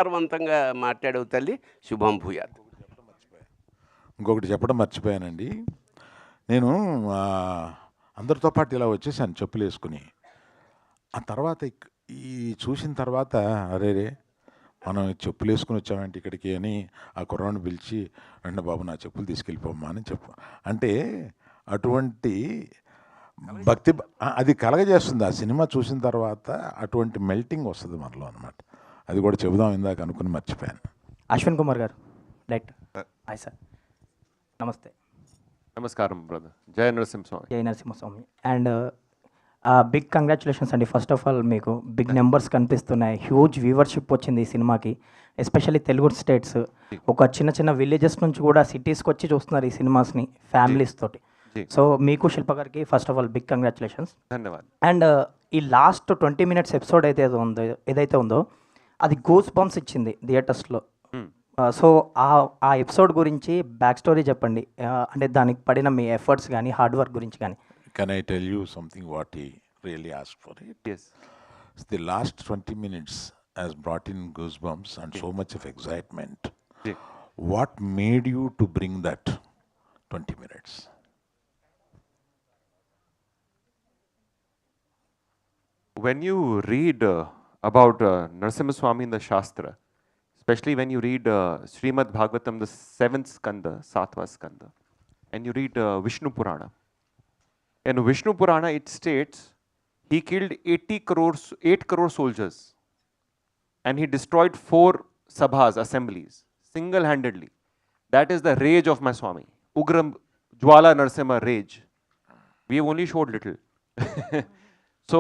అర్థవంతంగా మాట్లాడవు తల్లి. శుభం భూయాత్. ఇంకొకటి చెప్పడం మర్చిపోయానండి. నేను అందరితో పాటు ఇలా వచ్చేసాను చెప్పులు వేసుకుని. ఆ తర్వాత ఈ చూసిన తర్వాత అరే మనం చెప్పులు వేసుకుని వచ్చామంటే ఇక్కడికి అని ఆ కుర్రాడిని పిలిచి, రండి బాబు నా చెప్పులు తీసుకెళ్ళిపోమ్మా అని చెప్పు. అంటే అటువంటి భక్తి అది కలగజేస్తుంది. ఆ సినిమా చూసిన తర్వాత అటువంటి మెల్టింగ్ వస్తుంది మనలో అనమాట. అది కూడా చెబుదాం ఇందాక అనుకుని మర్చిపోయాను. అశ్విన్ కుమార్ గారు డైరెక్టర్. హాయ్ సార్, నమస్తే. నమస్కారం brother. Jaya Narasimhaswamy. Jaya Narasimhaswamy. And big congratulations అండి. ఫస్ట్ ఆఫ్ ఆల్ మీకు బిగ్ నెంబర్స్ కనిపిస్తున్నాయి, హ్యూజ్ వ్యూవర్షిప్ వచ్చింది ఈ సినిమాకి, ఎస్పెషల్లీ తెలుగు స్టేట్స్, ఒక చిన్న చిన్న విలేజెస్ నుంచి కూడా సిటీస్కి వచ్చి చూస్తున్నారు ఈ సినిమాస్ని ఫ్యామిలీస్ తోటి. సో మీకు శిల్ప గారికి first of all big congratulations. ధన్యవాదాలు. అండ్ ఈ లాస్ట్ 20 minutes ఎపిసోడ్ ఏదైతే ఉందో అది గూస్ బంప్స్ ఇచ్చింది థియేటర్స్లో. సో ఆ ఎపిసోడ్ గురించి బ్యాక్ స్టోరీ చెప్పండి, అంటే దానికి పడిన మీ ఎఫర్ట్స్ కానీ హార్డ్ వర్క్ గురించి కానీ. Can I tell you something what he really asked for it? Yes. The last 20 minutes has brought in goosebumps and so much of excitement. What made you to bring that 20 minutes? When you read about Narsimha Swami in the Shastra, especially when you read Srimad Bhagavatam, the 7th Skanda, Sattva Skanda, and you read Vishnu Purana. In Vishnu Purana, it states he killed 8 crore soldiers and he destroyed 4 sabhas, assemblies, single-handedly. That is the rage of my Swami. Ugram Jwala Narsimha rage. We have only showed little. So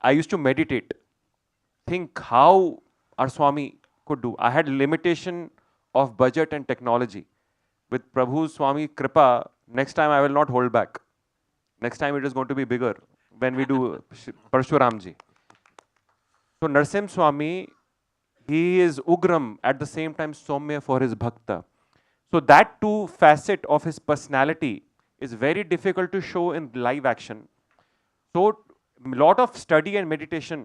I used to meditate, think how our Swami could do. I had limitation of budget and technology. With Prabhu's Swami Kripa, next time I will not hold back. Next time it is going to be bigger when we do Parshuramji. So Narsimha Swami, he is Ugram at the same time Soumya for his Bhakta. So that two facet of his personality is very difficult to show in live action. So a lot of study and meditation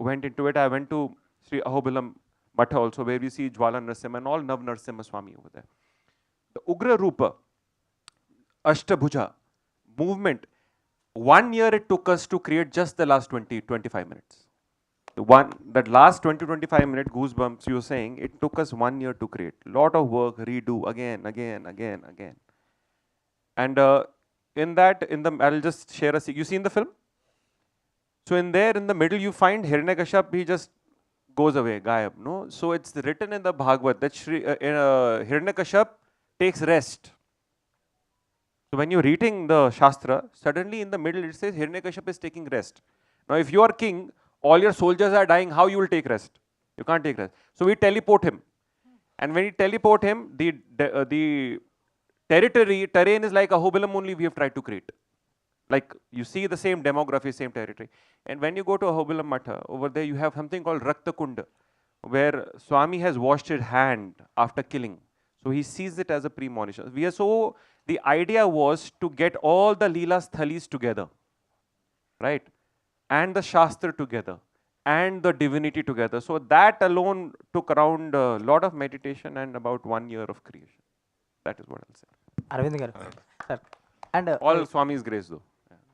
went into it. I went to Sri Ahobilam Matha also, where we see Jwala Narsimha and all Nav Narsimha Swami over there. The Ugra Rupa, Ashtabhuja, movement. 1 year it took us to create just the last 20-25 minutes. That last 20-25 minute goosebumps you were saying, it took us 1 year to create. Lot of work, redo again. And I'll just share you seen the film? So in the middle you find Hiranyakashipu, he just goes away, gayab, no? So it's written in the Bhagavad that Hiranyakashipu takes rest. So when you're reading the Shastra, suddenly in the middle it says Hiranyakashipu is taking rest. Now if you are king, all your soldiers are dying, how you will take rest? You can't take rest. So we teleport him. And when we teleport him, the terrain is like Ahobilam only we have tried to create. Like you see the same demography, same territory. And when you go to Ahobilam Matha, over there you have something called Rakta Kunda, where Swami has washed his hand after killing. So he sees it as a premonition. The idea was to get all the Leela Sthalis together, right? And the Shastra together, and the divinity together. So that alone took around a lot of meditation and about 1 year of creation. That is what I'll say. Arvind గారు sir, and All Swami's grace though.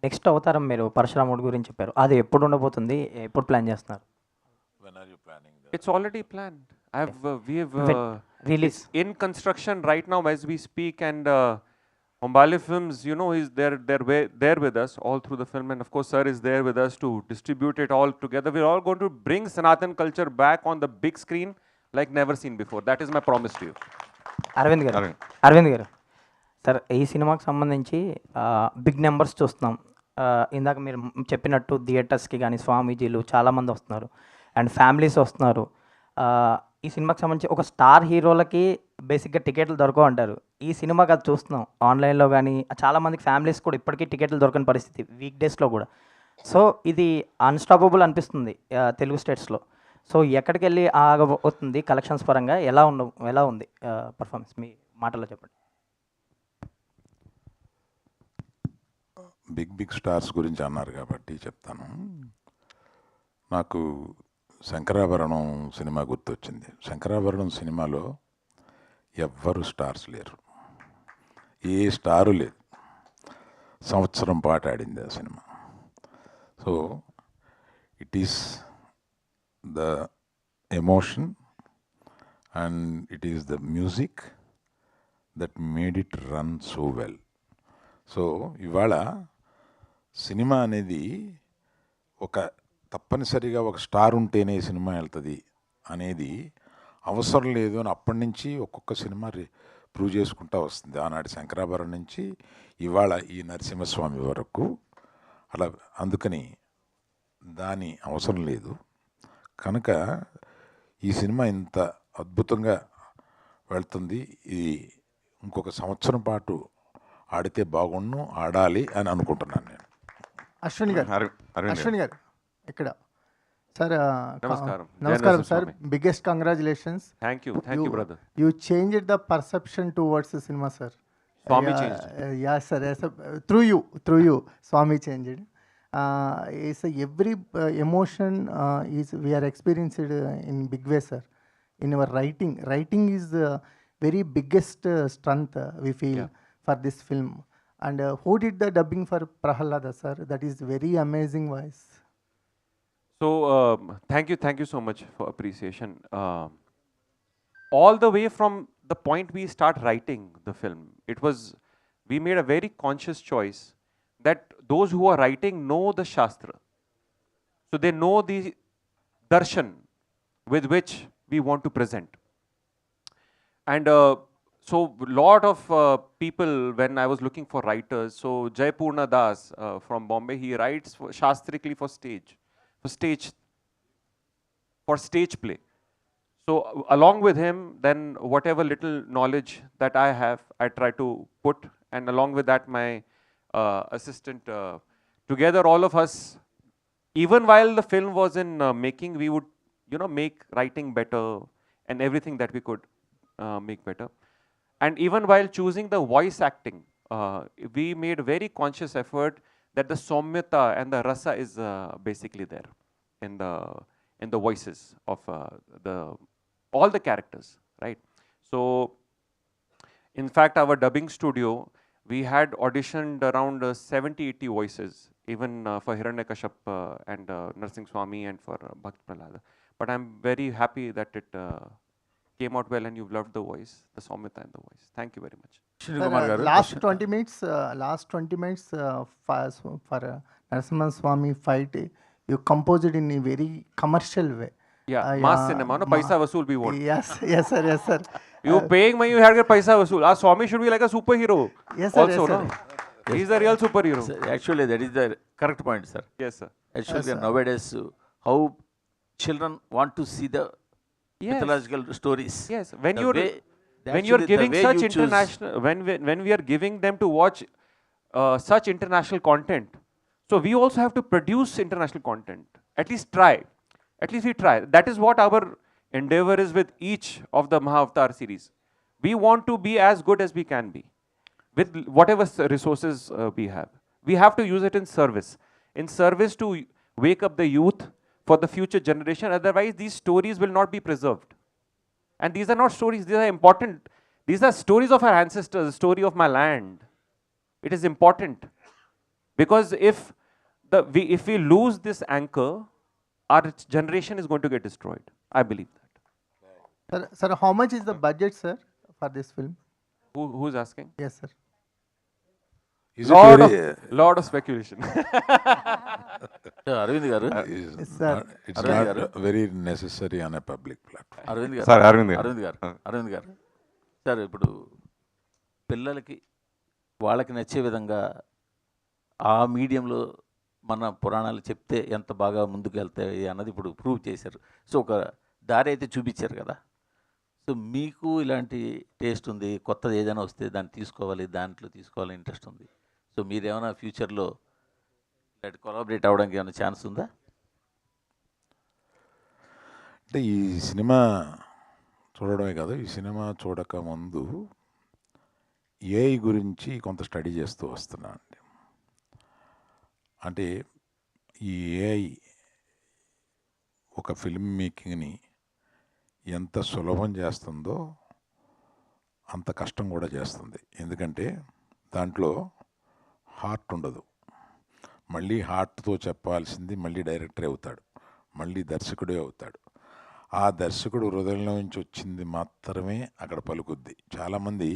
Next అవతారం మీరు పరశురాముడి గురించి చెప్పారు, అది ఎప్పుడు ఉండబోతుంది, ఎప్పుడు plan చేస్తున్నారు? When are you planning that? It's already planned. We have release in construction right now as we speak, and Hombale Films, you know, they're there with us all through the film, and of course sir is there with us to distribute it all together. We're all going to bring Sanatan culture back on the big screen like never seen before. That is my promise to you. Arvind గారు sir, ఈ సినిమాకి సంబంధించి big numbers చూస్తున్నాం. ఇందాక మీరు చెప్పినట్టు థియేటర్స్కి కానీ స్వామీజీలు చాలామంది వస్తున్నారు అండ్ ఫ్యామిలీస్ వస్తున్నారు. ఈ సినిమాకి సంబంధించి ఒక స్టార్ హీరోలకి బేసిక్గా టికెట్లు దొరకవు అంటారు. ఈ సినిమాకి అది చూస్తున్నాం ఆన్లైన్లో కానీ, చాలామందికి ఫ్యామిలీస్ కూడా ఇప్పటికీ టికెట్లు దొరకని పరిస్థితి వీక్ డేస్లో కూడా. సో ఇది అన్స్టాపబుల్ అనిపిస్తుంది తెలుగు స్టేట్స్లో. సో ఎక్కడికి వెళ్ళి ఆగబోతుంది కలెక్షన్స్ పరంగా, ఎలా ఉంది పర్ఫార్మెన్స్, మీ మాటల్లో చెప్పండి. బిగ్ స్టార్స్ గురించి అన్నారు కాబట్టి చెప్తాను. నాకు శంకరాభరణం సినిమా గుర్తొచ్చింది. శంకరాభరణం సినిమాలో ఎవ్వరు స్టార్స్ లేరు, ఏ స్టారు లేదు. సంవత్సరం పాటు ఆడింది ఆ cinema. So it is the emotion and it is the music that made it run so well. So ఇవాళ సినిమా అనేది ఒక తప్పనిసరిగా ఒక స్టార్ ఉంటేనే సినిమా వెళ్తుంది అనేది అవసరం లేదు అని అప్పటి నుంచి ఒక్కొక్క సినిమా ప్రూవ్ చేసుకుంటూ వస్తుంది. ఆనాటి శంకరాభరణం నుంచి ఇవాళ ఈ నరసింహస్వామి వరకు అలా. అందుకని దాని అవసరం లేదు. కనుక ఈ సినిమా ఇంత అద్భుతంగా వెళ్తుంది. ఇది ఇంకొక సంవత్సరం పాటు ఆడితే బాగుండు, ఆడాలి అని అనుకుంటున్నాను నేను. అశ్విని గారు, అశ్విని గారు ఇక్కడ సార్. నమస్కారం sir. Biggest congratulations. Thank you brother. You changed the perception towards the cinema, sir. Swami changed. Yeah, sir. Yes, sir. Through you, Swami changed. Is every emotion is we are experienced in big way, sir. In our writing is the very biggest strength we feel for this film. And who did the dubbing for Prahalada, sir? That is very amazing voice. So thank you so much for appreciation. All the way from the point we start writing the film, we made a very conscious choice that those who are writing know the Shastra. So they know the darshan with which we want to present. And so lot of people, when I was looking for writers, so Jaypurna Das from Bombay, he writes shastrically for stage play. So along with him, then whatever little knowledge that I have, I try to put, and along with that, my assistant, together all of us, even while the film was in making, we would, make writing better and everything that we could make better. And even while choosing the voice acting, we made a very conscious effort that the Somyata and the Rasa is basically there in the voices of all the characters, right? So, in fact, our dubbing studio, we had auditioned around 70-80 voices, even for Hiranyakashap and Narsingh Swami and for Bhakt Prahlada. But I'm very happy that it came out well and you've loved the voice, the Somyata and the voice. Thank you very much. Last 20 minutes for Narasimha Swami fight, you composed it in a very commercial way. Yeah, mass cinema, no? Paisa vasool we want. Yes, sir. You paying money, you had to get paisa vasool. Our Swami should be like a superhero. Yes, sir. Also, no? He's a real superhero. Sir, actually, that is the correct point, sir. Yes, sir. Actually, nowadays, how children want to see the mythological stories. Yes, when you're giving such international, when we are giving them to watch such international content, so we also have to produce international content. At least we try. That is what our endeavor is with each of the Mahavatar series. We want to be as good as we can be with whatever resources we have. We have to use it in service to wake up the youth for the future generation. Otherwise, these stories will not be preserved. And these are not stories, these are important. These are stories of our ancestors, the story of my land. It is important. Because if we lose this anchor, our generation is going to get destroyed. I believe that. Sir, how much is the budget, sir, for this film? Who's asking? Yes, sir. Lot of speculation. Arvind garu, it's not very necessary on a public platform. Arvind garu, Sir, Arvind garu. Sir, ఇప్పుడు పిల్లలకి వాళ్ళకి నచ్చే విధంగా ఆ మీడియంలో మన పురాణాలు చెప్తే ఎంత బాగా ముందుకు వెళ్తాయి అన్నది ఇప్పుడు ప్రూవ్ చేశారు. సో ఒక దారి అయితే చూపించారు కదా. సో మీకు ఇలాంటి టేస్ట్ ఉంది, కొత్తది ఏదైనా వస్తే దాన్ని దాంట్లో తీసుకోవాలి ఇంట్రెస్ట్ ఉంది. సో మీరేమైనా ఫ్యూచర్లో ఇలాంటి కొలాబరేట్ అవ్వడానికి ఏమైనా ఛాన్స్ ఉందా? అంటే ఈ సినిమా చూడడమే కాదు, ఈ సినిమా చూడక ముందు ఏఐ గురించి కొంత స్టడీ చేస్తూ వస్తున్నాను అండి. అంటే ఈ ఏఐ ఒక ఫిల్మ్ మేకింగ్ని ఎంత సులభం చేస్తుందో అంత కష్టం కూడా చేస్తుంది. ఎందుకంటే దాంట్లో హార్ట్ ఉండదు. మళ్ళీ హార్ట్తో చెప్పాల్సింది మళ్ళీ డైరెక్టరే అవుతాడు, మళ్ళీ దర్శకుడే అవుతాడు. ఆ దర్శకుడు హృదయంలో నుంచి వచ్చింది మాత్రమే అక్కడ పలుకుద్ది. చాలామంది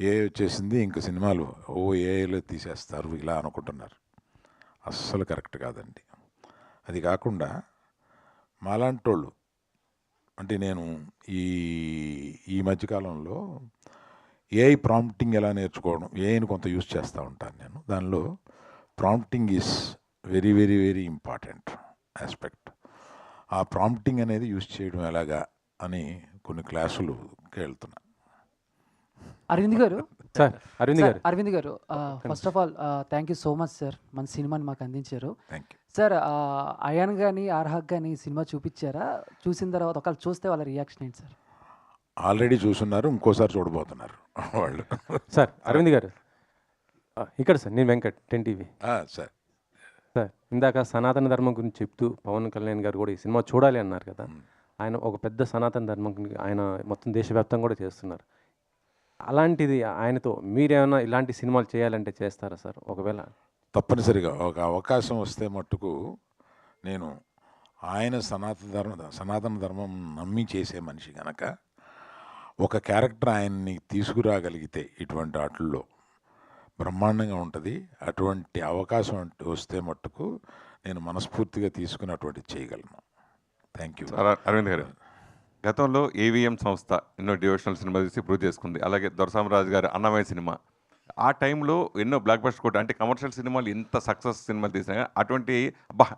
ఏ వచ్చేసింది ఇంక సినిమాలు ఏఐలో తీసేస్తారు ఇలా అనుకుంటున్నారు. అస్సలు కరెక్ట్ కాదండి. అది కాకుండా మాలాంటోళ్ళు అంటే నేను ఈ మధ్యకాలంలో ఏఐ ప్రాంప్టింగ్ ఎలా నేర్చుకోవడం, ఏఐని కొంత యూస్ చేస్తూ ఉంటాను నేను. దానిలో prompting is very very very important aspect. ఆ ప్రాంప్టింగ్ అనేది యూస్ చేయడం ఎలాగా అని కొన్ని క్లాసులుకి వెళ్తున్నా. అరవింద్ గారు సార్ అరవింద్ గారు first of all thank you so much sir, మన సినిమాని మాకు అందించారు. థ్యాంక్ యూ సార్ అయాన్ కానీ ఆర్హక్ కానీ సినిమా చూపించారా? చూసిన తర్వాత ఒకవేళ చూస్తే వాళ్ళ రియాక్షన్ ఏంటి సార్? ఆల్రెడీ చూస్తున్నారు, ఇంకోసారి చూడబోతున్నారు వాళ్ళు. సార్ అరవింద్ గారు ఇక్కడ సార్, నేను వెంకట్ 10 TV. సార్ సార్ ఇందాక సనాతన ధర్మం గురించి చెప్తూ పవన్ కళ్యాణ్ గారు కూడా ఈ సినిమా చూడాలి అన్నారు కదా. ఆయన ఒక పెద్ద సనాతన ధర్మం ఆయన మొత్తం దేశవ్యాప్తంగా కూడా చేస్తున్నారు. అలాంటిది ఆయనతో మీరేమైనా ఇలాంటి సినిమాలు చేయాలంటే చేస్తారా సార్? ఒకవేళ తప్పనిసరిగా ఒక అవకాశం వస్తే మట్టుకు నేను ఆయన సనాతన ధర్మం నమ్మి చేసే మనిషి కనుక ఒక క్యారెక్టర్ ఆయన్ని తీసుకురాగలిగితే ఇటువంటి వాటిల్లో బ్రహ్మాండంగా ఉంటుంది. అటువంటి అవకాశం వస్తే మట్టుకు నేను మనస్ఫూర్తిగా తీసుకుని అటువంటి చేయగలను. Thank you. అరవింద్ గారు, గతంలో ఏవిఎం సంస్థ ఎన్నో డివోషనల్ సినిమా తీసి ప్రూవ్ చేసుకుంది. అలాగే దొరసామరాజు గారు అన్నమయ్య సినిమా, ఆ టైంలో ఎన్నో బ్లాక్ బస్టర్ కొట్ట అంటే కమర్షియల్ సినిమాలు ఎంత సక్సెస్ సినిమాలు తీసినా అటువంటి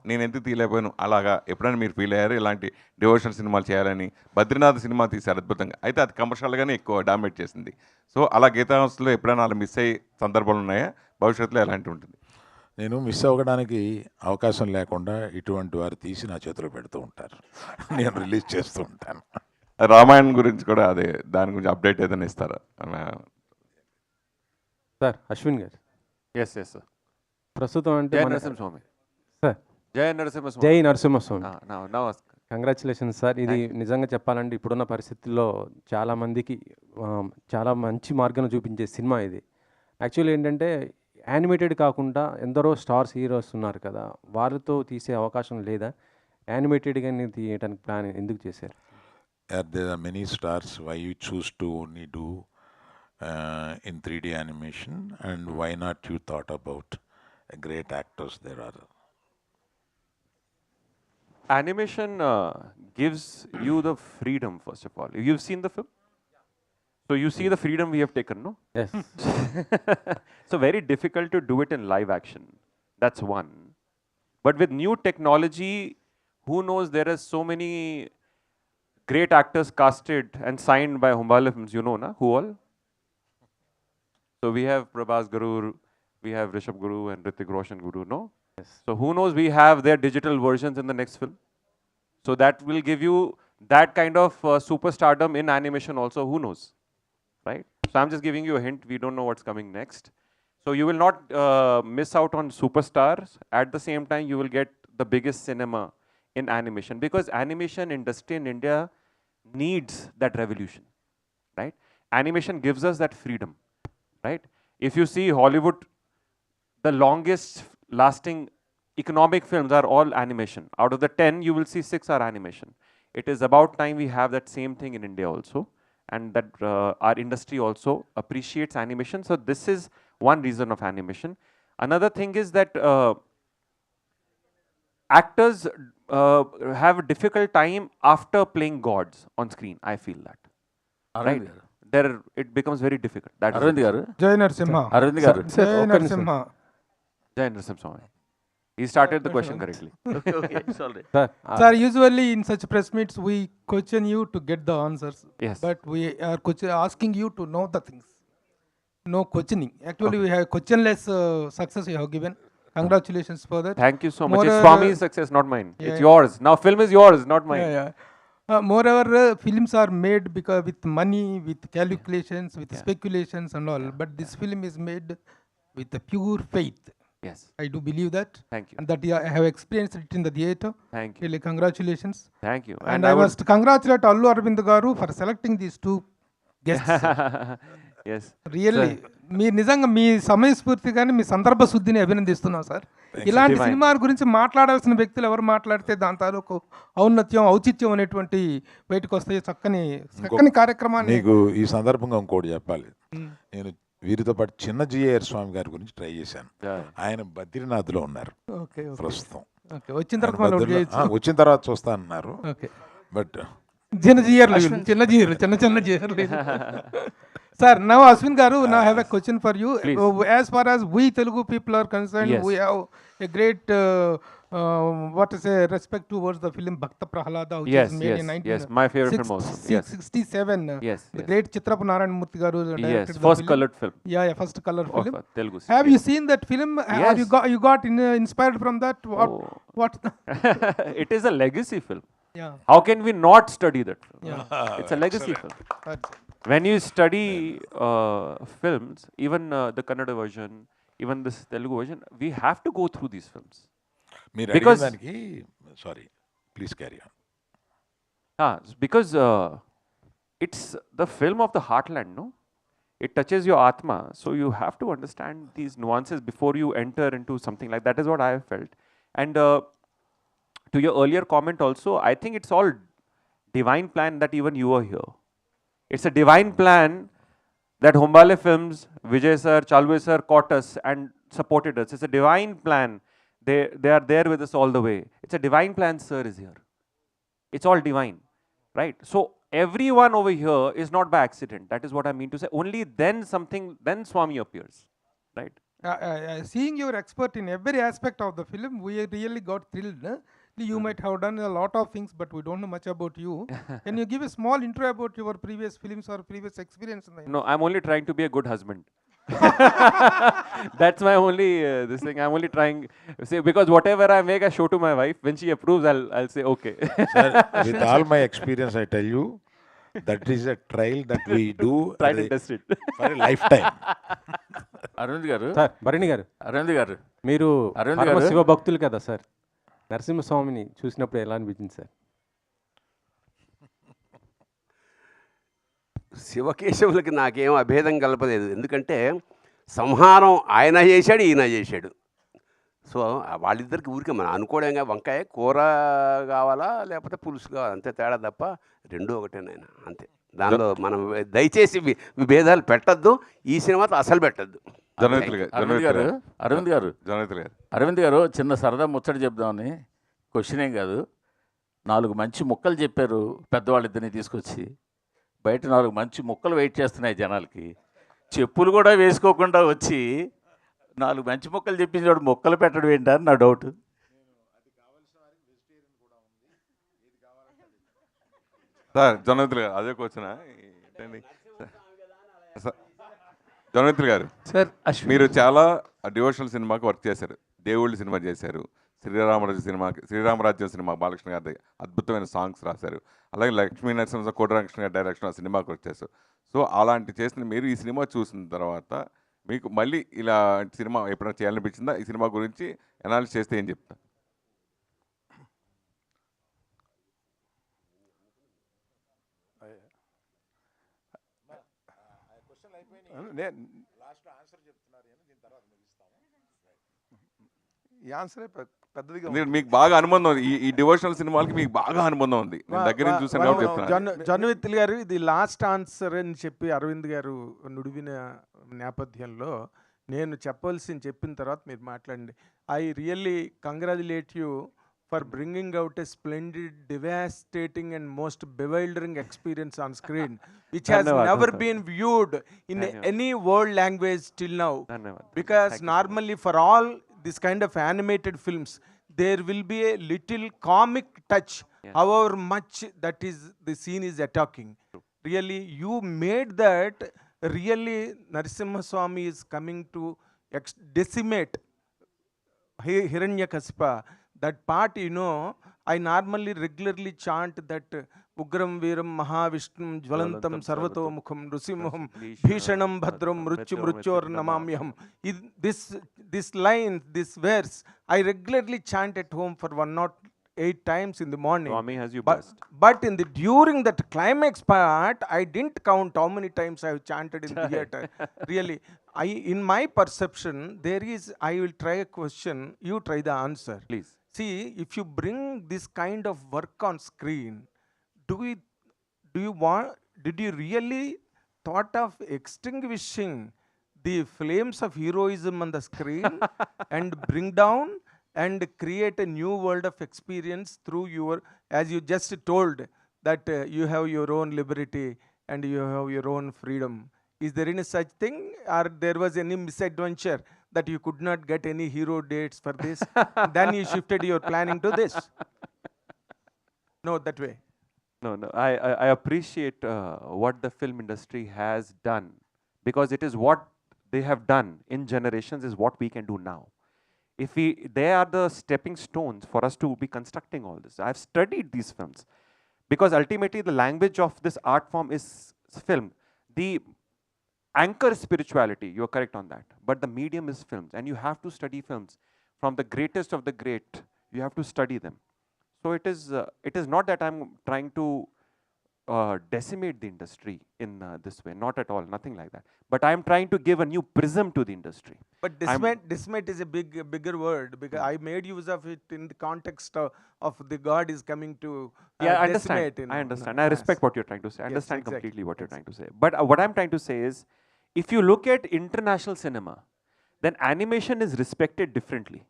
నేను ఎందుకు తీయలేకపోయాను అలాగా ఎప్పుడైనా మీరు ఫీల్ అయ్యారు? ఇలాంటి డివోషనల్ సినిమాలు చేయాలని బద్రీనాథ్ సినిమా తీశారు అద్భుతంగా, అయితే అది కమర్షియల్గానే ఎక్కువ డామినేట్ చేసింది. సో అలా గీతాంశంలో ఎప్పుడైనా అలా మిస్ అయ్యే సందర్భాలు ఉన్నాయా? భవిష్యత్తులో ఎలాంటి ఉంటుంది? నేను మిస్ అవ్వడానికి అవకాశం లేకుండా ఇటువంటి వారు తీసి నా చేతిలో పెడుతూ ఉంటారు, నేను రిలీజ్ చేస్తూ ఉంటాను. రామాయణం గురించి కూడా అదే, దాని గురించి అప్డేట్ ఏదైనా ఇస్తారా? సార్ అశ్విన్ గారు. Yes sir. ప్రస్తుతం అంటే జై నరసింహస్వామి సార్. జై నరసింహస్వామి. జై నరసింహస్వామి. నమస్కారం. Congratulations sir. ఇది నిజంగా చెప్పాలంటే ఇప్పుడున్న పరిస్థితుల్లో చాలామందికి చాలా మంచి మార్గం చూపించే సినిమా ఇది. యాక్చువల్లీ ఏంటంటే యానిమేటెడ్ కాకుండా ఎందరో స్టార్స్ హీరోస్ ఉన్నారు కదా, వాళ్ళతో తీసే అవకాశం లేదా? యానిమేటెడ్గానే తీయడానికి ప్లాన్ ఎందుకు చేశారు? There are many stars. Why you choose to only do in 3D animation, and why not you thought about great actors there are? Animation gives you the freedom, first of all. You've seen the film? So you see the freedom we have taken, no? Yes. So very difficult to do it in live action. That's one. But with new technology, who knows, there are so many great actors casted and signed by Humbala Films, you know, na? Who all? So we have Prabhas Guru, we have Rishabh Guru and Hrithik Roshan Guru, no? Yes. So who knows, we have their digital versions in the next film. So that will give you that kind of superstardom in animation also, who knows, right? So I'm just giving you a hint, we don't know what's coming next. So you will not miss out on superstars. At the same time, you will get the biggest cinema in animation, because animation industry in India needs that revolution, right? Animation gives us that freedom, right? If you see Hollywood, the longest lasting economic films are all animation. Out of the 10, you will see 6 are animation. It is about time we have that same thing in India also, and that our industry also appreciates animation. So this is one reason of animation. Another thing is that actors have a difficult time after playing gods on screen. I feel that. Right? It becomes very difficult. That Arvind గారు. జై నరసింహ. అరవింద్ గారు. జై Narasimha. Jai Narasimha. He started the question correctly. Okay, it's all right. Sir Sir, usually in such press meets we question you to get the answers. Yes. But we are asking you to know the things. No questioning. Actually, we have questionless success you have given. Congratulations for that. Thank you so much. It's Moreover, Swami's success, not mine. yeah, It's yours. Now film is yours, not mine. Yeah, yeah. Moreover, films are made because with money, with calculations, with speculations and all. But this film is made with the pure faith. Yes. I do believe that. Thank you. And that I have experienced it in the theatre. Thank you. Really, congratulations. Thank you. And I must congratulate Allu Aravind garu for selecting these two guests. Yes. Really మీ నిజంగా మీ సమయస్ఫూర్తిగానే మీ సందర్భ శుద్ధిని అభినందిస్తున్నాం sir. ఇలాంటి సినిమాల గురించి మాట్లాడాల్సిన వ్యక్తులు ఎవరు మాట్లాడితే దాని తాలూకు ఔన్నత్యం ఔచిత్యం అనేటువంటి బయటకు వస్తాయి. చక్కని కార్యక్రమాన్ని నీకు ఈ సందర్భంగా ఇంకోటి చెప్పాలి. నేను వీరితో పాటు చిన్న జిఏఆర్ స్వామి గారి గురించి ట్రై చేశాను. ఆయన బద్రీనాథ్లో ఉన్నారు ప్రస్తుతం. వచ్చిన తర్వాత చూస్తా అన్నారు. బట్ చిన్న జియర్లు Sir, now Ashwin garu, now I have a question for you. As far as we Telugu people are concerned, we have a great respect towards the film Bhakta Prahalada, which is made in 1967. The great Chitrapu Narayan Murthy garu directed the first film. colored film. Yeah, first color film. Telugu. Have you seen that film? Yes. You got inspired from that? What? It is a legacy film. Yeah. How can we not study that film? Yeah. It's a legacy film. When you study films, even the Kannada version, even this Telugu version, we have to go through these films. Because sorry, please carry on. Because it's the film of the heartland, no? It touches your atma, so you have to understand these nuances before you enter into something like that. Is what I have felt. And to your earlier comment also, I think it's all divine plan that even you are here. It's a divine plan that Hombale Films, Vijay sir, Chalwe sir caught us and supported us. It's a divine plan. They are there with us all the way. It's a divine plan, sir is here. It's all divine, right? So everyone over here is not by accident. That is what I mean to say. Only then Swami appears, right? Seeing your expert in every aspect of the film, we really got thrilled. You might have done a lot of things, but we don't know much about you. Can you give a small intro about your previous films or previous experience in the No, I'm only trying to be a good husband. That's my only this thing. I'm only trying because whatever I make, I show to my wife. When she approves, I'll say okay. Sir, with all my experience, I tell you, that is a trial that we do try to test it for a lifetime. Arvind గారు, భరణి గారు, అరవింద్ గారు, మీరు అరవింద్ గారు శివ భక్తులు కదా sir. నరసింహస్వామిని చూసినప్పుడు ఎలా అనిపించింది సార్? శివకేశవులకి నాకేం అభేదం కలపలేదు. ఎందుకంటే సంహారం ఆయన చేశాడు, ఈయన చేశాడు. సో వాళ్ళిద్దరికి ఊరికే మనం అనుకోవడంగా వంకాయ కూర కావాలా లేకపోతే పులుసు కావాలా అంతే తేడా తప్ప రెండూ ఒకటేనాయన అంతే. దానిలో మనం దయచేసి విభేదాలు పెట్టద్దు. ఈ సినిమాతో అసలు పెట్టద్దు. అరవింద్ గారు చిన్న సరదా ముచ్చట చెప్దామని, క్వశ్చన్ ఏం కాదు. 4 మంచి ముక్కలు చెప్పారు పెద్దవాళ్ళిద్దరిని తీసుకొచ్చి. బయట 4 మంచి ముక్కలు వెయిట్ చేస్తున్నాయి జనాలకి. చెప్పులు కూడా వేసుకోకుండా వచ్చి 4 మంచి ముక్కలు చెప్పించాడు, ముక్కలు పెట్టడం ఏంటని నా డౌట్. సార్ జొన్నతులు గారు అదే క్వశ్చన్ ఏంటండి జొన్నతులు గారు సార్, మీరు చాలా డివోషనల్ సినిమాకి వర్క్ చేశారు. దేవుళ్ళు సినిమా చేశారు, శ్రీరామరాజ్యం సినిమా బాలకృష్ణ గారి అద్భుతమైన సాంగ్స్ రాశారు. అలాగే లక్ష్మీ నరసింహ కోటరామకృష్ణ గారి డైరెక్షన్ ఆ సినిమాకి వర్క్ చేశారు. సో అలాంటి చేసిన మీరు ఈ సినిమా చూసిన తర్వాత మీకు మళ్ళీ ఇలా సినిమా ఎప్పుడైనా చేయాలనిపించిందా? ఈ సినిమా గురించి అనాలిసిస్ చేస్తే ఏం చెప్తా? మీకు బాగా అనుబంధం ఉంది ఈ డివోషనల్ సినిమాలకి, మీకు బాగా అనుబంధం ఉంది. నేను దగ్గర నుంచి చూసాను కాబట్టి చెప్తున్నాను. జొన్నవిత్తులు గారు, ఇది లాస్ట్ ఆన్సర్ అని చెప్పి అరవింద్ గారు నుడివిన నేపథ్యంలో నేను చెప్పిన తర్వాత మీరు మాట్లాడండి. I really congratulate you for bringing out a splendid, devastating and most bewildering experience on screen, which has never been viewed in any world language till now. Because normally for all this kind of animated films, there will be a little comic touch, however much that is the scene is attacking. Really, you made that. Really, Narasimha Swami is coming to decimate Hiranyakasipa. That part, I normally regularly chant that ఉగ్రం వీరం మహావిష్ణుం జ్వలంతం సర్వతోముఖం నృసింహం భీషణం భద్రం మృత్యోర్నమామ్యహం. This line, this verse, I regularly chant at home for 108 times in the morning. Swami has you but, blessed. but in the during that climax part, I didn't count how many times I have chanted in the theater. Really, in my perception, there is. I will try a question. You try the answer. Please. See, if you bring this kind of work on screen, did you really thought of extinguishing the flames of heroism on the screen and bring down and create a new world of experience through your, as you just told, that you have your own liberty and you have your own freedom? Is there any such thing, or there was any misadventure that you could not get any hero dates for this? Then you shifted your planning to this? No, that way. No, no. I appreciate what the film industry has done, because it is what they have done in generations is what we can do now. They are the stepping stones for us to be constructing all this. I've studied these films because ultimately the language of this art form is film. The anchor is spirituality, you're correct on that. But the medium is films, and you have to study films from the greatest of the great. You have to study them. So it is not that I'm trying to decimate the industry in this way, not at all, nothing like that. But I'm trying to give a new prism to the industry. But decimate is a bigger word, because I made use of it in the context of the God is coming to Yeah, I decimate. understand. I understand. I respect what you're trying to say. I Yes, understand exactly. completely what you're trying to say. But what I'm trying to say is, if you look at international cinema, then animation is respected differently.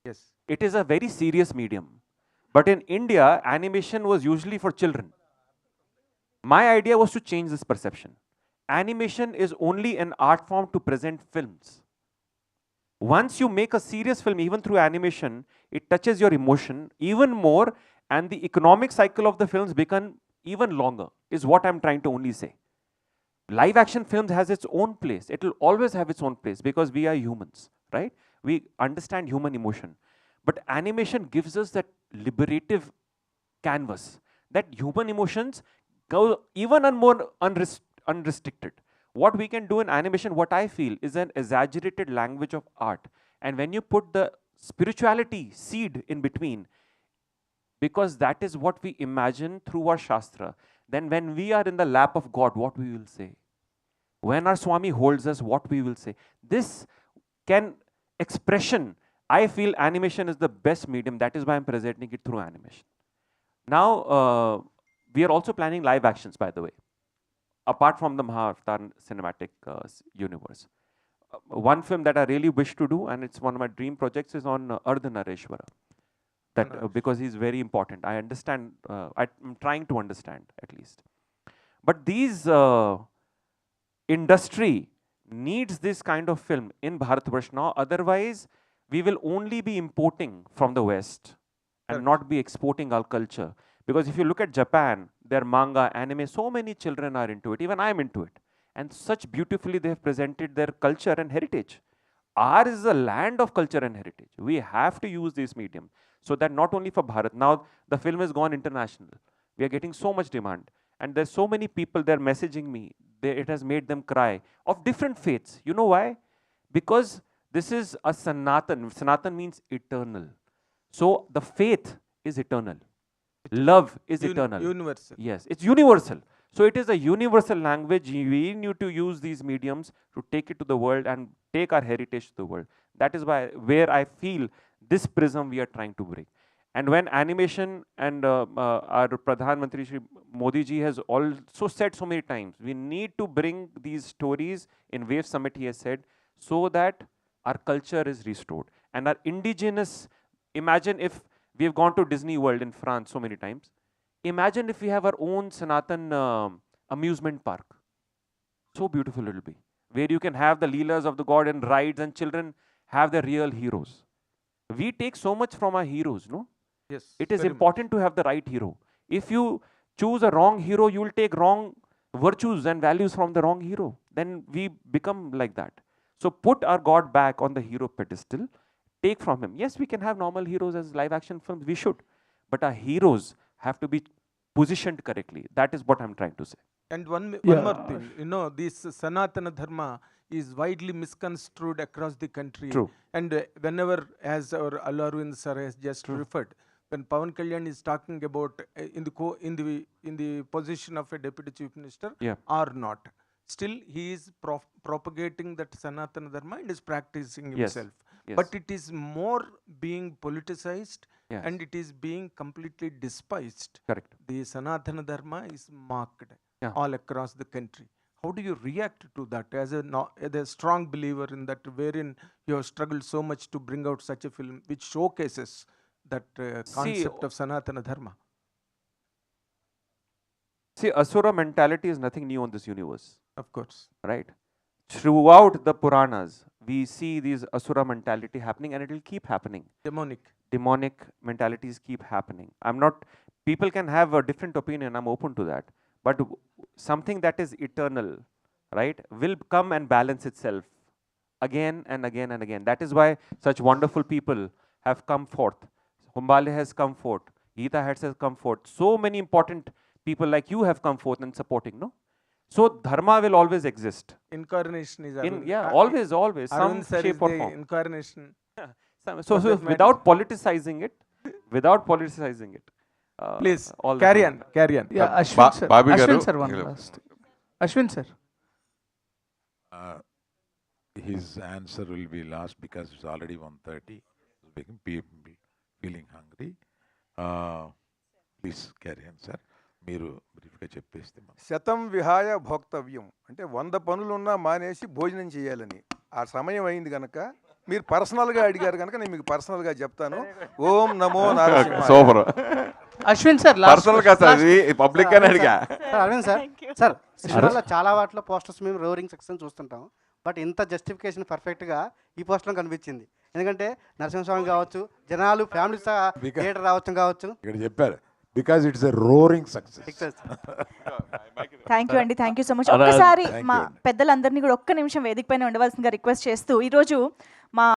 Yes. It is a very serious medium. But in India, animation was usually for children. My idea was to change this perception. Animation is only an art form to present films. Once you make a serious film, even through animation, it touches your emotion even more, and the economic cycle of the films become even longer, is what I'm trying to only say. Live action films has its own place. It will always have its own place because we are humans, right? We understand human emotion. But animation gives us that liberative canvas, that human emotions go even more unrestricted. What we can do in animation, what I feel, is an exaggerated language of art. And when you put the spirituality seed in between, because that is what we imagine through our Shastra, then when we are in the lap of God, what we will say? When our Swami holds us, what we will say? This expression, I feel animation is the best medium. That is why I'm presenting it through animation. Now, we are also planning live actions, by the way, apart from the Mahavatar cinematic universe. One film that I really wish to do, and it's one of my dream projects, is on Ardhanareshwara. That because he's very important. I understand. I'm trying to understand at least. But these industry needs this kind of film in Bharatvarsh now. Otherwise, we will only be importing from the West and not be exporting our culture. Because if you look at Japan, their manga, anime, so many children are into it. Even I'm into it. And such beautifully they have presented their culture and heritage. Ours is a land of culture and heritage. We have to use this medium. So that not only for Bharat, now the film has gone international. We are getting so much demand. And there's so many people, they're messaging me. It has made them cry. Of different faiths. You know why? Because this is a Sanatan. Sanatan means eternal. So the faith is eternal. Love is eternal. Universal. Yes, it's universal. So it is a universal language. We need to use these mediums to take it to the world and take our heritage to the world. That is where I feel this prism we are trying to break. And when animation and our Pradhan Mantri Shri Modi ji has also said so many times, we need to bring these stories in Wave Summit, he has said, so that our culture is restored. And our indigenous, imagine if we have gone to Disney World in France so many times. Imagine if we have our own Sanatan amusement park. So beautiful it will be. Where you can have the Leelas of the God and rides, and children have their real heroes. We take so much from our heroes, no? Yes. It is important to have the right hero. If you choose a wrong hero, you will take wrong virtues and values from the wrong hero. Then we become like that. So put our God back on the hero pedestal. Take from him. Yes, we can have normal heroes as live action films. We should. But our heroes have to be positioned correctly. That is what I'm trying to say. And one Yeah. more thing, this Sanatana Dharma is widely misconstrued across the country. True. And whenever, as our Alarvind sir has just referred, when Pawan Kalyan is talking about in the position of a deputy chief minister, Yeah. or not, still he is propagating that Sanatana Dharma and is practicing Yes. himself. Yes. But it is more being politicized, Yes. and it is being completely despised. Correct. The Sanatana Dharma is mocked Yeah. all across the country. How do you react to that as a strong believer in that, wherein you have struggled so much to bring out such a film which showcases that concept of Sanatana Dharma? See, Asura mentality is nothing new on this universe, Of course. right? Throughout the Puranas, we see these Asura mentality happening, and it will keep happening. Demonic mentalities keep happening. People can have a different opinion, I'm open to that. But something that is eternal, right, will come and balance itself again and again and again. That is why such wonderful people have come forth. Humbale has come forth. Gita has come forth. So many important people like you have come forth and supporting, no? So dharma will always exist. Incarnation is Always, some Arvind sir shape is or the form. incarnation. So without politicizing it, Please all the carry time. on, carry on. Yeah, Ashwin sir. Babu Ashwin garu, sir, one hello. last. Ashwin sir. His answer will be last because it's already 1:30. People feeling hungry. Please carry on, sir. మీరు బ్రీఫ్గా చెప్పేస్తే శతం విహాయ భోక్తవ్యం అంటే 100 పనులున్నా మానేసి భోజనం చేయాలని. ఆ సమయం అయింది కనుక మీరు పర్సనల్గా అడిగారు కనుక నేను మీకు పర్సనల్గా చెప్తాను. ఓం నమో Narayana. Super. Ashwin sir personal గా సార్, పబ్లిక్ గానే అడిగా. అరవింద్ సార్ సినిమాలో చాలా వాటిలో పోస్టర్స్ మేము రోరింగ్ సెక్షన్ చూస్తుంటాం, బట్ ఇంత జస్టిఫికేషన్ పర్ఫెక్ట్గా ఈ పోస్టర్లో కనిపించింది. ఎందుకంటే నరసింహస్వామి కావచ్చు, జనాలు ఫ్యామిలీస్ థియేటర్ రావచ్చు కావచ్చు. ఇక్కడ చెప్పారు because it's a roaring success. Thank you అండి, థ్యాంక్ యూ సో మచ్. ఒక్కసారి మా పెద్దలందరినీ కూడా ఒక్క నిమిషం వేదిక పైన ఉండవలసిందిగా రిక్వెస్ట్ చేస్తూ, ఈరోజు మా